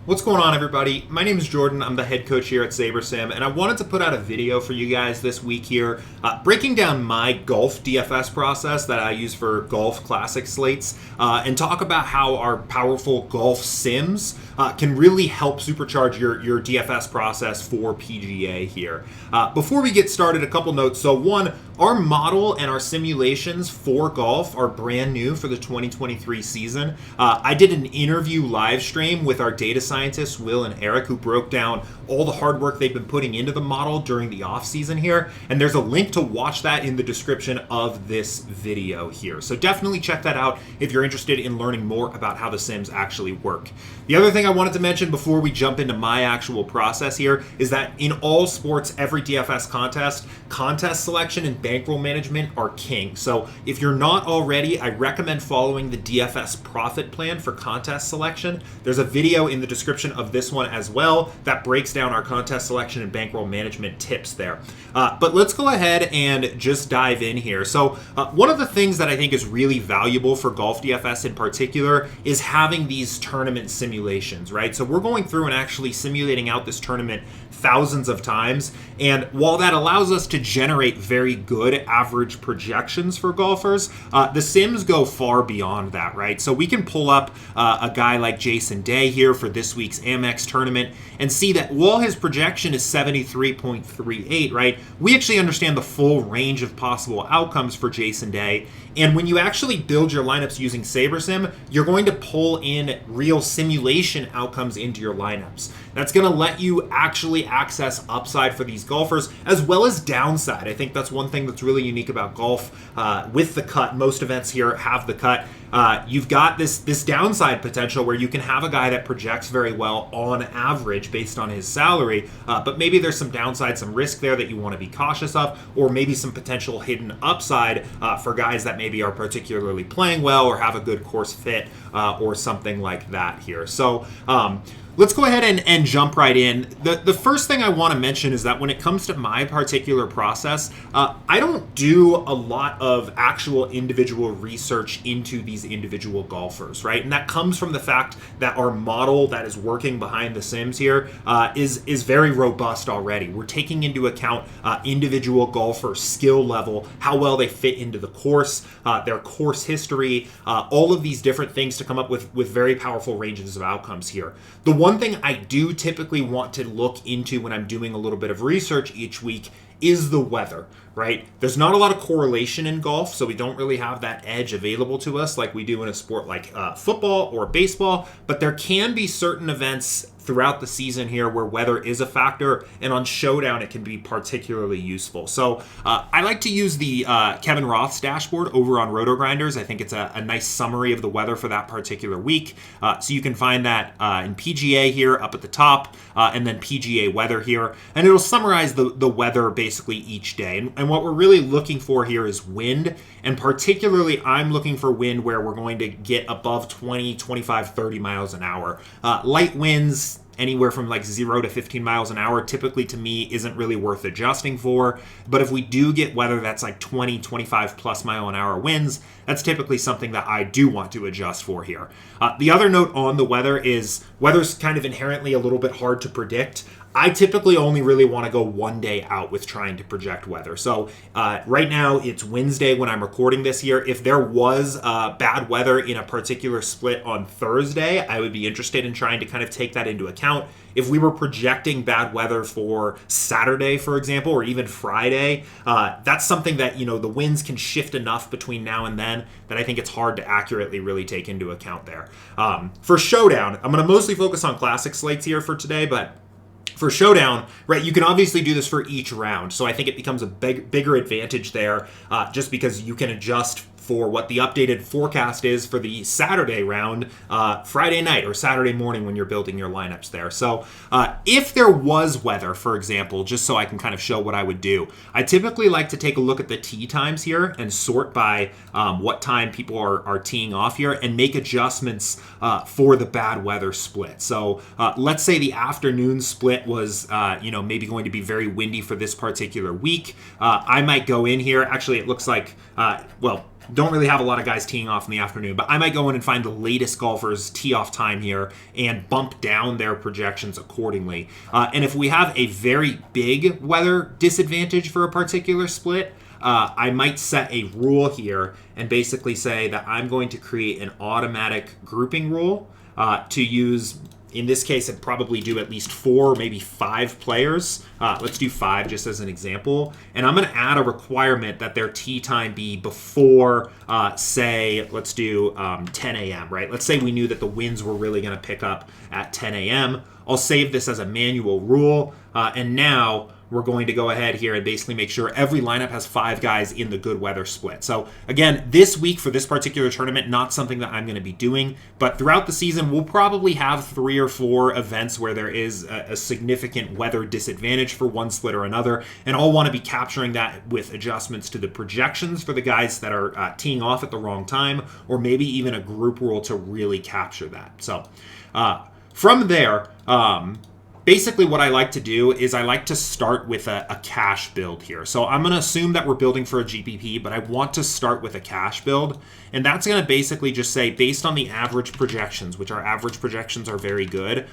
What's going on, everybody? My name is Jordan. I'm the head coach here at SaberSim, and I wanted to put out a video for you guys this week here, breaking down my Golf DFS process that I use for golf classic slates, and talk about how our powerful golf sims can really help supercharge your DFS process for PGA here. Before we get started, a couple notes. So one, our model and our simulations for golf are brand new for the 2023 season. I did an interview live stream with our data scientists, Will and Eric, who broke down all the hard work they've been putting into the model during the off season here. And there's a link to watch that in the description of this video here. So definitely check that out if you're interested in learning more about how the sims actually work. The other thing I wanted to mention before we jump into my actual process here is that in all sports, every DFS contest selection and bankroll management are king. So if you're not already, I recommend following the DFS profit plan for contest selection. There's a video in the description of this one as well that breaks down our contest selection and bankroll management tips there. But let's go ahead and just dive in here. So one of the things that I think is really valuable for Golf DFS in particular is having these tournament simulations, right? So we're going through and actually simulating out this tournament thousands of times. And while that allows us to generate very good average projections for golfers, the sims go far beyond that, right? So we can pull up a guy like Jason Day here for this week's Amex tournament and see that while his projection is 73.38, right, we actually understand the full range of possible outcomes for Jason Day. And when you actually build your lineups using SaberSim, you're going to pull in real simulation outcomes into your lineups. That's going to let you actually access upside for these golfers as well as downside. I think that's one thing that's really unique about golf with the cut. Most events here have the cut. You've got this downside potential where you can have a guy that projects very well on average based on his salary, but maybe there's some downside, some risk there that you want to be cautious of, or maybe some potential hidden upside for guys that maybe are particularly playing well or have a good course fit or something like that here. So let's go ahead and jump right in. The first thing I want to mention is that when it comes to my particular process, I don't do a lot of actual individual research into these individual golfers, right? And that comes from the fact that our model that is working behind the sims here is very robust already. We're taking into account individual golfer skill level, how well they fit into the course, their course history, all of these different things to come up with very powerful ranges of outcomes here. The one thing I do typically want to look into when I'm doing a little bit of research each week is the weather, right? There's not a lot of correlation in golf, so we don't really have that edge available to us like we do in a sport like football or baseball, but there can be certain events throughout the season here where weather is a factor, and on Showdown it can be particularly useful. So I like to use the Kevin Roth's dashboard over on Roto Grinders. I think it's a nice summary of the weather for that particular week. So you can find that in PGA here up at the top, and then PGA weather here, and it'll summarize the weather basically each day. And what we're really looking for here is wind, and particularly I'm looking for wind where we're going to get above 20, 25, 30 miles an hour. Light winds, anywhere from like 0 to 15 miles an hour, typically to me isn't really worth adjusting for. But if we do get weather that's like 20, 25 plus mile an hour winds, that's typically something that I do want to adjust for here. The other note on the weather is weather's kind of inherently a little bit hard to predict. I typically only really want to go one day out with trying to project weather. So right now it's Wednesday when I'm recording this here. If there was bad weather in a particular split on Thursday, I would be interested in trying to kind of take that into account. If we were projecting bad weather for Saturday, for example, or even Friday, that's something that, the winds can shift enough between now and then that I think it's hard to accurately really take into account there. For Showdown, I'm going to mostly focus on classic slates here for today, but for Showdown, right, you can obviously do this for each round. So I think it becomes a bigger advantage there just because you can adjust for what the updated forecast is for the Saturday round, Friday night or Saturday morning when you're building your lineups there. So if there was weather, for example, just so I can kind of show what I would do, I typically like to take a look at the tee times here and sort by what time people are teeing off here and make adjustments for the bad weather split. So let's say the afternoon split was, maybe going to be very windy for this particular week. I might go in here. Actually, it looks like, don't really have a lot of guys teeing off in the afternoon, but I might go in and find the latest golfers' tee off time here and bump down their projections accordingly. And if we have a very big weather disadvantage for a particular split, I might set a rule here and basically say that I'm going to create an automatic grouping rule to use. In this case, I'd probably do at least 4, maybe 5 players. Let's do 5 just as an example. And I'm going to add a requirement that their tee time be before, say, let's do 10 a.m., right? Let's say we knew that the winds were really going to pick up at 10 a.m. I'll save this as a manual rule. And now we're going to go ahead here and basically make sure every lineup has 5 guys in the good weather split. So again, this week for this particular tournament, not something that I'm going to be doing, but throughout the season, we'll probably have 3 or 4 events where there is a significant weather disadvantage for one split or another, and I'll want to be capturing that with adjustments to the projections for the guys that are teeing off at the wrong time, or maybe even a group rule to really capture that. So from there, basically what I like to do is I like to start with a cash build here. So I'm going to assume that we're building for a GPP, but I want to start with a cash build. And that's going to basically just say, based on the average projections, which our average projections are very good,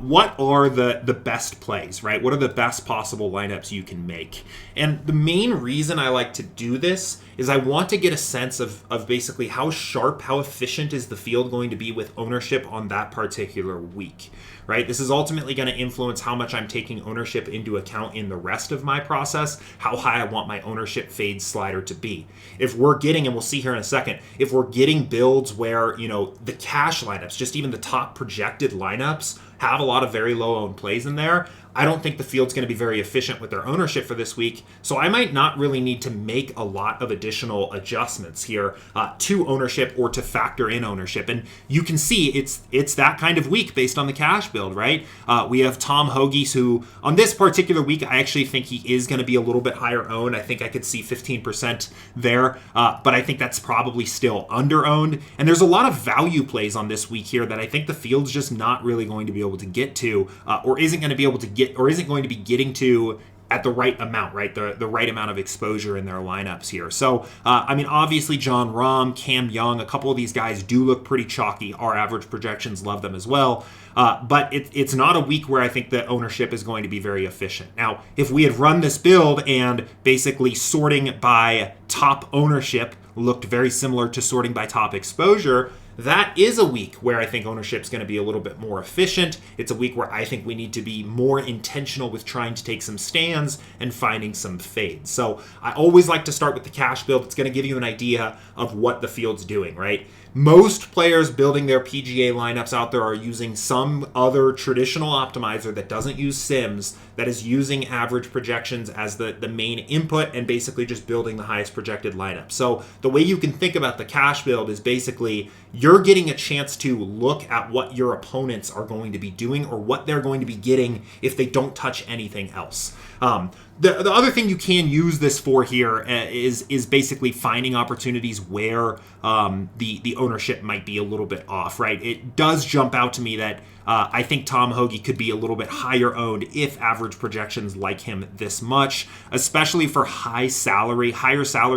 what are the best plays, right? What are the best possible lineups you can make? And the main reason I like to do this is I want to get a sense of basically how sharp, how efficient is the field going to be with ownership on that particular week, right? This is ultimately going to influence how much I'm taking ownership into account in the rest of my process, how high I want my ownership fade slider to be. If we're getting, and we'll see here in a second, if we're getting builds where, the cash lineups, just even the top projected lineups, have a lot of very low owned plays in there, I don't think the field's going to be very efficient with their ownership for this week. So I might not really need to make a lot of additional adjustments here to ownership or to factor in ownership. And you can see it's that kind of week based on the cash build, right? We have Tom Hoagie, who on this particular week, I actually think he is going to be a little bit higher owned. I think I could see 15% there, but I think that's probably still under owned. And there's a lot of value plays on this week here that I think the field's just not really going to be able to get to, or isn't going to be able to get, or isn't going to be getting to at the right amount, right? The right amount of exposure in their lineups here. So, obviously John Rahm, Cam Young, a couple of these guys do look pretty chalky. Our average projections love them as well. But it's not a week where I think the ownership is going to be very efficient. Now, if we had run this build and basically sorting by top ownership looked very similar to sorting by top exposure, that is a week where I think ownership is going to be a little bit more efficient. It's a week where I think we need to be more intentional with trying to take some stands and finding some fades. So I always like to start with the cash build. It's going to give you an idea of what the field's doing, right? Most players building their PGA lineups out there are using some other traditional optimizer that doesn't use sims, that is using average projections as the main input and basically just building the highest projected lineup. So the way you can think about the cash build is basically you're getting a chance to look at what your opponents are going to be doing or what they're going to be getting if they don't touch anything else. The other thing you can use this for here is basically finding opportunities where the ownership might be a little bit off, right? It does jump out to me that I think Tom Hoagie could be a little bit higher owned if average projections like him this much, especially for higher salary,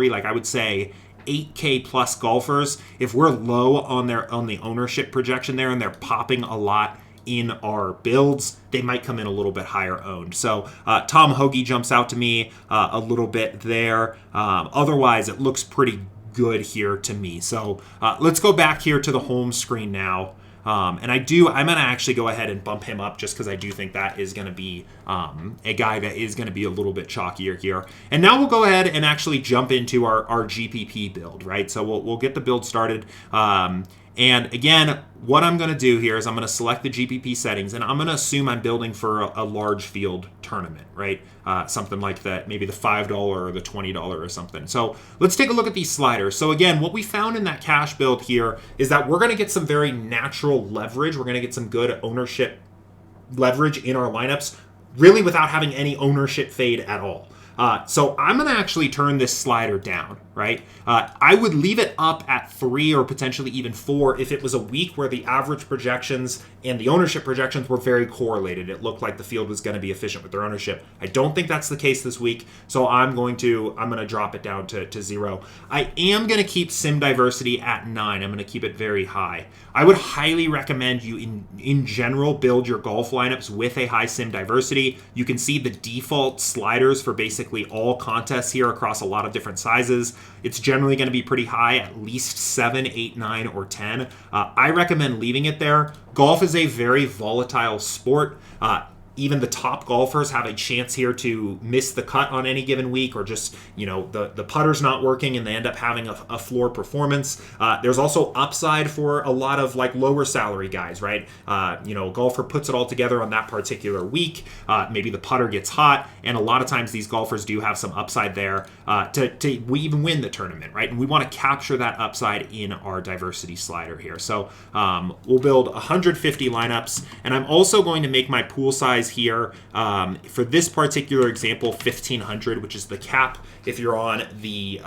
like I would say 8K plus golfers. If we're low on the ownership projection there and they're popping a lot in our builds, they might come in a little bit higher owned. So Tom Hoagie jumps out to me a little bit there. Otherwise, it looks pretty good here to me. So let's go back here to the home screen now. And I'm going to actually go ahead and bump him up just because I do think that is going to be a guy that is going to be a little bit chalkier here. And now we'll go ahead and actually jump into our GPP build, right? So we'll get the build started. And again, what I'm going to do here is I'm going to select the GPP settings, and I'm going to assume I'm building for a large field tournament, right? Something like that, maybe the $5 or the $20 or something. So let's take a look at these sliders. So again, what we found in that cash build here is that we're going to get some very natural leverage. We're going to get some good ownership leverage in our lineups, really without having any ownership fade at all. So I'm going to actually turn this slider down, right? I would leave it up at 3 or potentially even 4 if it was a week where the average projections and the ownership projections were very correlated. It looked like the field was going to be efficient with their ownership. I don't think that's the case this week, so I'm going to drop it down to 0. I am going to keep sim diversity at 9. I'm going to keep it very high. I would highly recommend you in general build your golf lineups with a high sim diversity. You can see the default sliders for basically all contests here across a lot of different sizes. It's generally going to be pretty high, at least 7, 8, 9, or 10. I recommend leaving it there. Golf is a very volatile sport. Even the top golfers have a chance here to miss the cut on any given week, or just, the putter's not working and they end up having a floor performance. There's also upside for a lot of lower salary guys, right? A golfer puts it all together on that particular week. Maybe the putter gets hot, and a lot of times these golfers do have some upside there to even win the tournament, right? And we want to capture that upside in our diversity slider here. So we'll build 150 lineups, and I'm also going to make my pool size here for this particular example 1500, which is the cap if you're on the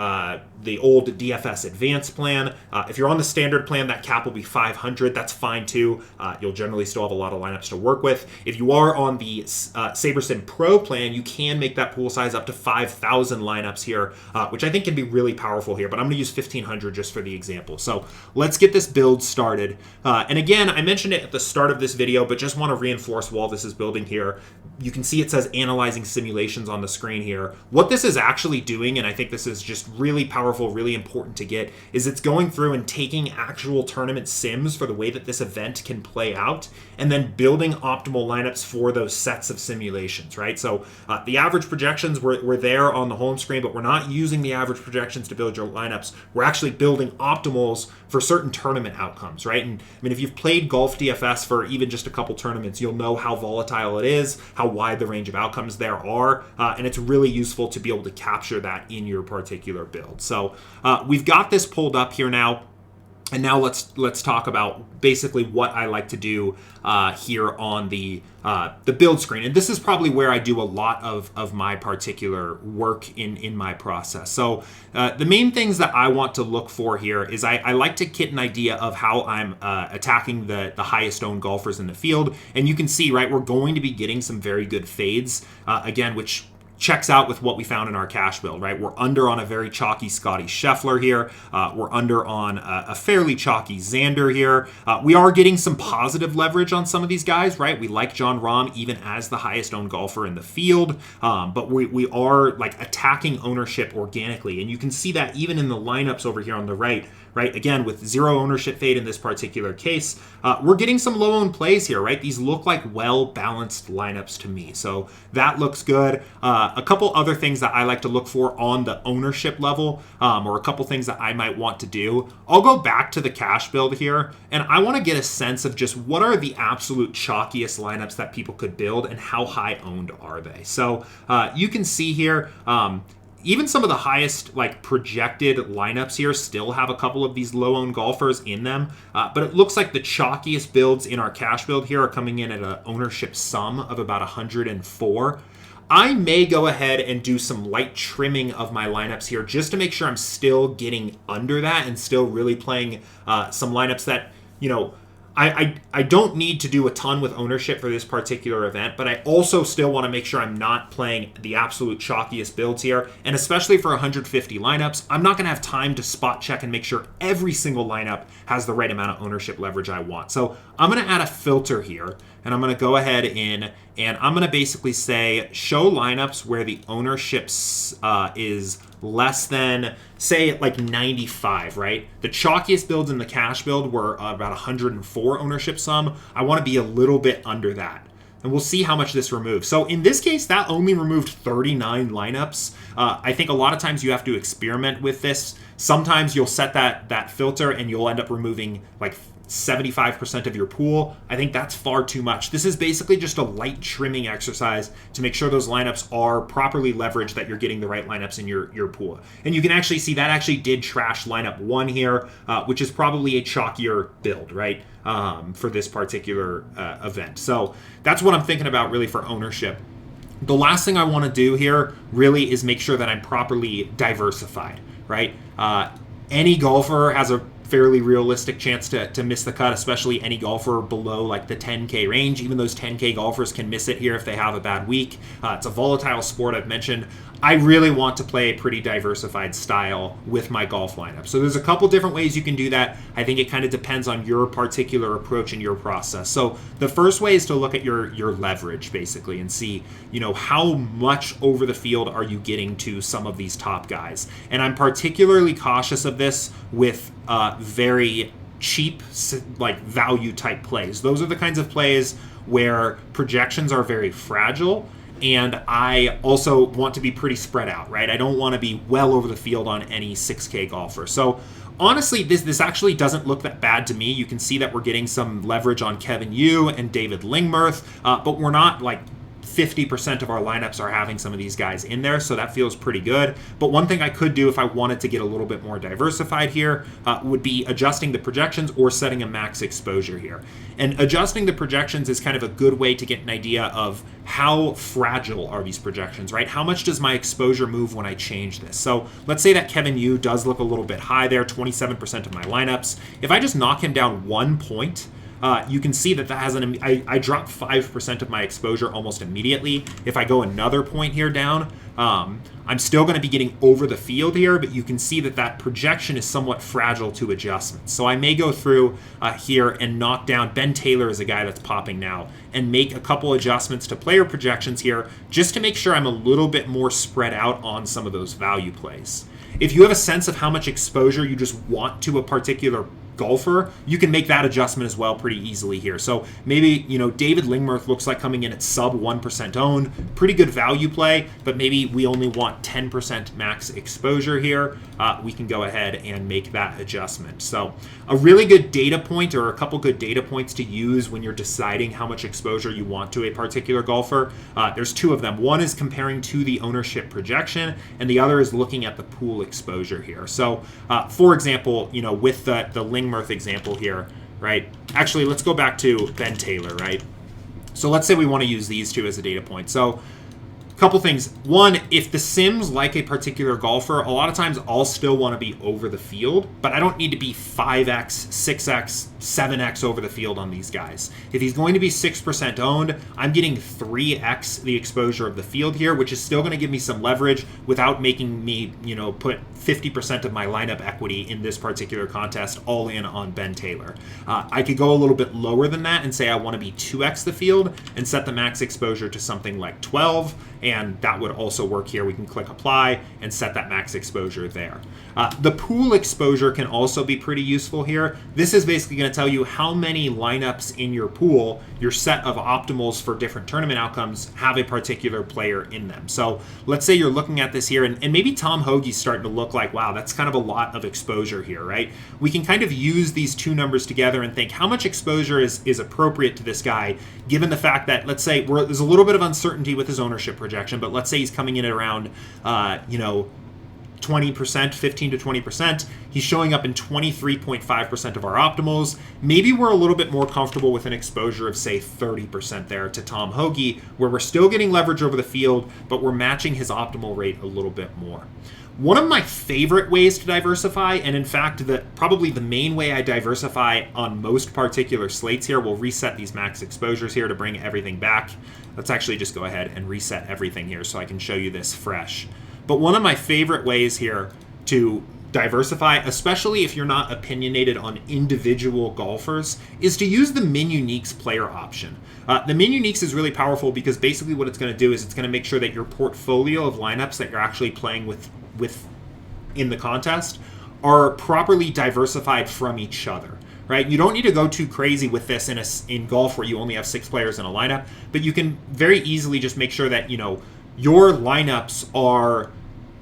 old DFS advanced plan. If you're on the standard plan, that cap will be 500. That's fine too. You'll generally still have a lot of lineups to work with. If you are on the SaberSim Pro plan, you can make that pool size up to 5,000 lineups here, which I think can be really powerful here, but I'm going to use 1500 just for the example. So let's get this build started. And again, I mentioned it at the start of this video, but just want to reinforce while this is building here. You can see it says analyzing simulations on the screen here. What this is actually doing, and I think this is just really powerful, really important to get, is it's going through and taking actual tournament sims for the way that this event can play out, and then building optimal lineups for those sets of simulations, right? So the average projections were there on the home screen, but we're not using the average projections to build your lineups. We're actually building optimals for certain tournament outcomes, right? And I mean, if you've played Golf DFS for even just a couple tournaments, you'll know how volatile it is, how wide the range of outcomes there are, and it's really useful to be able to capture that in your particular build. So we've got this pulled up here now. And now let's talk about basically what I like to do here on the build screen. And this is probably where I do a lot of my particular work in my process. So the main things that I want to look for here is I like to get an idea of how I'm attacking the highest owned golfers in the field. And you can see, right, we're going to be getting some very good fades, again, which checks out with what we found in our cash build, right? We're under on a very chalky Scotty Scheffler here. We're under on a fairly chalky Xander here. We are getting some positive leverage on some of these guys, right? We like Jon Rahm even as the highest owned golfer in the field, but we are attacking ownership organically. And you can see that even in the lineups over here on the right, again, with 0 ownership fade in this particular case, we're getting some low owned plays here, right? These look like well-balanced lineups to me. So that looks good. A couple other things that I like to look for on the ownership level, or a couple things that I might want to do. I'll go back to the cash build here, and I want to get a sense of just what are the absolute chalkiest lineups that people could build and how high owned are they. So you can see here, even some of the highest projected lineups here still have a couple of these low owned golfers in them, but it looks like the chalkiest builds in our cash build here are coming in at an ownership sum of about 104. I may go ahead and do some light trimming of my lineups here just to make sure I'm still getting under that and still really playing some lineups that, I don't need to do a ton with ownership for this particular event, but I also still want to make sure I'm not playing the absolute chalkiest builds here. And especially for 150 lineups, I'm not going to have time to spot check and make sure every single lineup has the right amount of ownership leverage I want. So I'm going to add a filter here, and I'm going to go ahead in and I'm going to basically say show lineups where the ownership is less than, say, 95, right? The chalkiest builds in the cash build were about 104 ownership sum. I want to be a little bit under that. And we'll see how much this removes. So in this case, that only removed 39 lineups. I think a lot of times you have to experiment with this. Sometimes you'll set that filter and you'll end up removing 75% of your pool. I think that's far too much. This is basically just a light trimming exercise to make sure those lineups are properly leveraged, that you're getting the right lineups in your pool. And you can actually see that actually did trash lineup 1 here, which is probably a chalkier build, right, for this particular event. So that's what I'm thinking about really for ownership. The last thing I want to do here really is make sure that I'm properly diversified, right? Any golfer has a fairly realistic chance to miss the cut, especially any golfer below like the 10K range. Even those 10K golfers can miss it here if they have a bad week. It's a volatile sport, I've mentioned. I really want to play a pretty diversified style with my golf lineup. So there's a couple different ways you can do that. I think it kind of depends on your particular approach and your process. So the first way is to look at your leverage basically and see, how much over the field are you getting to some of these top guys. And I'm particularly cautious of this with very cheap like value type plays. Those are the kinds of plays where projections are very fragile. And I also want to be pretty spread out, right? I don't want to be well over the field on any 6K golfer. So honestly, this actually doesn't look that bad to me. You can see that we're getting some leverage on Kevin Yu and David Lingmerth, but we're not like 50% of our lineups are having some of these guys in there, so that feels pretty good. But one thing I could do if I wanted to get a little bit more diversified here would be adjusting the projections or setting a max exposure here. And adjusting the projections is kind of a good way to get an idea of how fragile are these projections, right? How much does my exposure move when I change this? So let's say that Kevin Yu does look a little bit high there, 27% of my lineups. If I just knock him down 1 point, you can see that has I drop 5% of my exposure almost immediately. If I go another point here down, I'm still going to be getting over the field here, but you can see that projection is somewhat fragile to adjustments. So I may go through here and knock down, Ben Taylor is a guy that's popping now, and make a couple adjustments to player projections here just to make sure I'm a little bit more spread out on some of those value plays. If you have a sense of how much exposure you just want to a particular golfer, you can make that adjustment as well pretty easily here. So maybe, David Lingmerth looks like coming in at sub 1% owned, pretty good value play, but maybe we only want 10% max exposure here. We can go ahead and make that adjustment. So a really good data point or a couple good data points to use when you're deciding how much exposure you want to a particular golfer. There's two of them. One is comparing to the ownership projection, and the other is looking at the pool exposure here. So for example, with the Lingmerth example here, right? Actually, let's go back to Ben Taylor, right? So let's say we want to use these two as a data point. So a couple things. One, if the sims like a particular golfer, a lot of times I'll still want to be over the field, but I don't need to be 5x, 6x, 7x over the field on these guys. If he's going to be 6% owned, I'm getting 3x the exposure of the field here, which is still going to give me some leverage without making me, put 50% of my lineup equity in this particular contest all in on Ben Taylor. I could go a little bit lower than that and say I want to be 2x the field and set the max exposure to something like 12, and that would also work here. We can click apply and set that max exposure there. The pool exposure can also be pretty useful here. This is basically going to tell you how many lineups in your pool, your set of optimals for different tournament outcomes, have a particular player in them. So let's say you're looking at this here, and maybe Tom Hoagie's starting to look like, wow, that's kind of a lot of exposure here, right? We can kind of use these two numbers together and think how much exposure is appropriate to this guy, given the fact that, let's say, there's a little bit of uncertainty with his ownership projection, but let's say he's coming in at around, 20%, 15 to 20%. He's showing up in 23.5% of our optimals. Maybe we're a little bit more comfortable with an exposure of, say, 30% there to Tom Hoagie, where we're still getting leverage over the field, but we're matching his optimal rate a little bit more. One of my favorite ways to diversify, and in fact, probably the main way I diversify on most particular slates here, we'll reset these max exposures here to bring everything back. Let's actually just go ahead and reset everything here so I can show you this fresh. But one of my favorite ways here to diversify, especially if you're not opinionated on individual golfers, is to use the Min Uniques player option. The Min Uniques is really powerful because basically what it's going to do is it's going to make sure that your portfolio of lineups that you're actually playing with in the contest are properly diversified from each other. Right? You don't need to go too crazy with this in golf where you only have 6 players in a lineup, but you can very easily just make sure that your lineups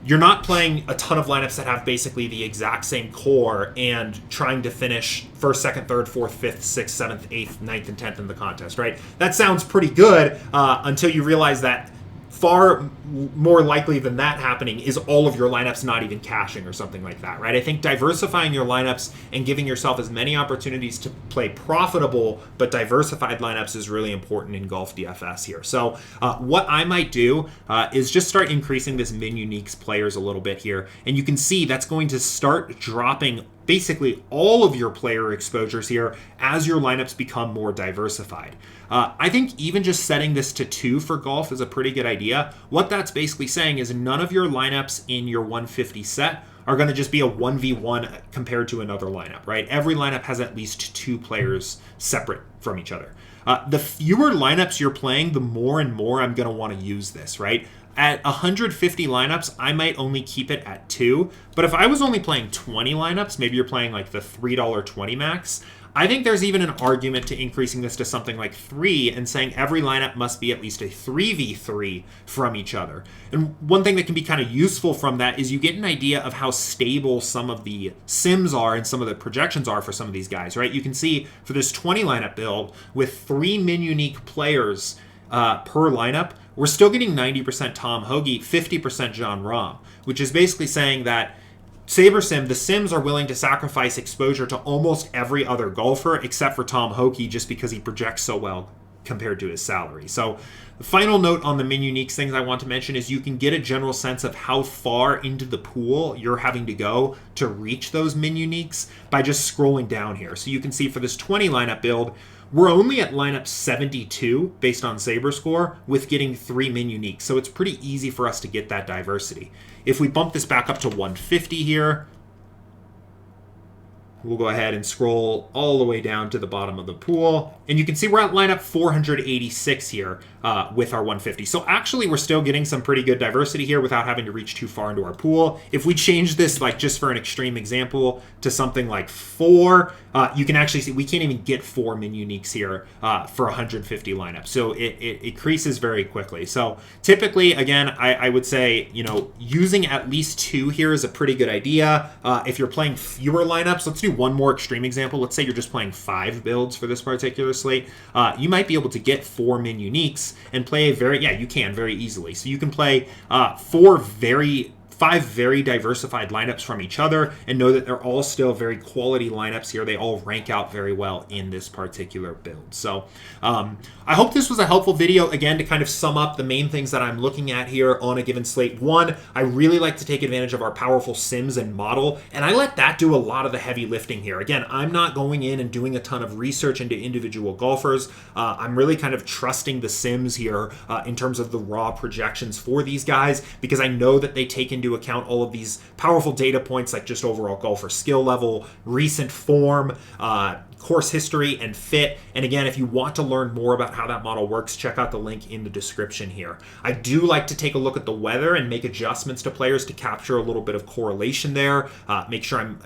you're not playing a ton of lineups that have basically the exact same core and trying to finish 1st, 2nd, 3rd, 4th, 5th, 6th, 7th, 8th, 9th, and 10th in the contest, right? That sounds pretty good until you realize that far more likely than that happening is all of your lineups not even cashing or something like that, right? I think diversifying your lineups and giving yourself as many opportunities to play profitable but diversified lineups is really important in Golf DFS here. So what I might do is just start increasing this min uniques players a little bit here, and you can see that's going to start dropping basically all of your player exposures here as your lineups become more diversified. I think even just setting this to 2 for golf is a pretty good idea. What that's basically saying is none of your lineups in your 150 set are going to just be a 1v1 compared to another lineup, right? Every lineup has at least 2 players separate from each other. The fewer lineups you're playing, the more and more I'm going to want to use this, right? At 150 lineups, I might only keep it at 2. But if I was only playing 20 lineups, maybe you're playing like the $3.20 max, I think there's even an argument to increasing this to something like 3 and saying every lineup must be at least a 3v3 from each other. And one thing that can be kind of useful from that is you get an idea of how stable some of the sims are and some of the projections are for some of these guys, right? You can see for this 20 lineup build with 3 min unique players per lineup, we're still getting 90% Tom Hoagie, 50% John Rahm, which is basically saying that SaberSim, the Sims are willing to sacrifice exposure to almost every other golfer except for Tom Hoagie just because he projects so well compared to his salary. So the final note on the min uniques things I want to mention is you can get a general sense of how far into the pool you're having to go to reach those min uniques by just scrolling down here. So you can see for this 20 lineup build, we're only at lineup 72 based on Saber score with getting 3 min uniques. So it's pretty easy for us to get that diversity. If we bump this back up to 150 here, we'll go ahead and scroll all the way down to the bottom of the pool. And you can see we're at lineup 486 here with our 150. So actually, we're still getting some pretty good diversity here without having to reach too far into our pool. If we change this, like just for an extreme example, to something like 4, you can actually see we can't even get 4 min uniques here for 150 lineups. So it increases very quickly. So typically, again, I would say, using at least 2 here is a pretty good idea. If you're playing fewer lineups, let's do one more extreme example. Let's say you're just playing 5 builds for this particular slate. You might be able to get 4 min uniques and play you can very easily. So you can play 5 very diversified lineups from each other and know that they're all still very quality lineups here. They all rank out very well in this particular build. So I hope this was a helpful video, again, to kind of sum up the main things that I'm looking at here on a given slate. One, I really like to take advantage of our powerful sims and model, and I let that do a lot of the heavy lifting here. Again, I'm not going in and doing a ton of research into individual golfers. I'm really kind of trusting the sims here in terms of the raw projections for these guys, because I know that they take into account all of these powerful data points like just overall golfer skill level, recent form, course history, and fit. And again, if you want to learn more about how that model works, check out the link in the description here. I do like to take a look at the weather and make adjustments to players to capture a little bit of correlation there. Make sure I'm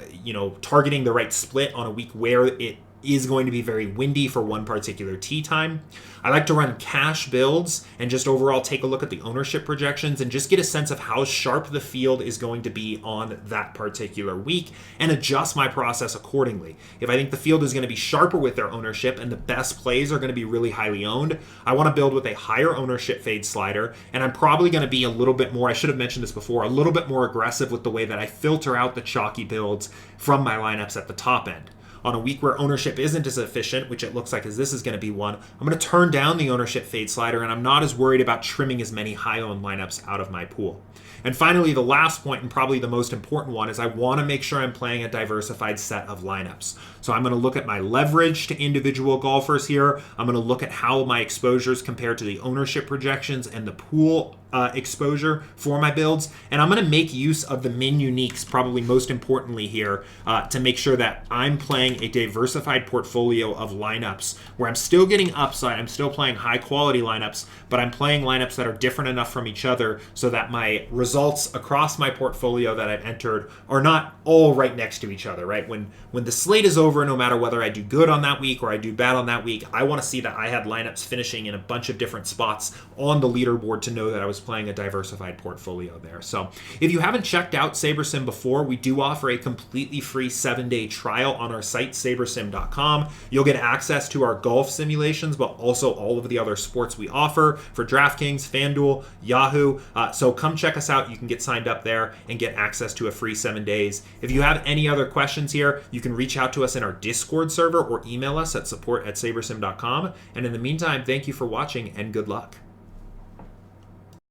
targeting the right split on a week where it is going to be very windy for one particular tee time. I like to run cash builds and just overall take a look at the ownership projections and just get a sense of how sharp the field is going to be on that particular week and adjust my process accordingly. If I think the field is going to be sharper with their ownership and the best plays are going to be really highly owned, I want to build with a higher ownership fade slider, and I'm probably going to be a little bit more, I should have mentioned this before, a little bit more aggressive with the way that I filter out the chalky builds from my lineups at the top end. On a week where ownership isn't as efficient, which it looks like as this is going to be one, I'm going to turn down the ownership fade slider, and I'm not as worried about trimming as many high-owned lineups out of my pool. And finally, the last point, and probably the most important one, is I want to make sure I'm playing a diversified set of lineups. So I'm going to look at my leverage to individual golfers here. I'm going to look at how my exposures compare to the ownership projections and the pool exposure for my builds. And I'm going to make use of the min uniques, probably most importantly here, to make sure that I'm playing a diversified portfolio of lineups where I'm still getting upside, I'm still playing high quality lineups, but I'm playing lineups that are different enough from each other so that my results across my portfolio that I've entered are not all right next to each other, right? When the slate is over, no matter whether I do good on that week or I do bad on that week, I want to see that I had lineups finishing in a bunch of different spots on the leaderboard to know that I was playing a diversified portfolio there. So if you haven't checked out SaberSim before, we do offer a completely free 7-day trial on our site, SaberSim.com. You'll get access to our golf simulations, but also all of the other sports we offer for DraftKings, FanDuel, Yahoo. So come check us out. You can get signed up there and get access to a free 7 days. If you have any other questions here, you can reach out to us in our Discord server or email us at support@sabersim.com. And in the meantime, thank you for watching and good luck.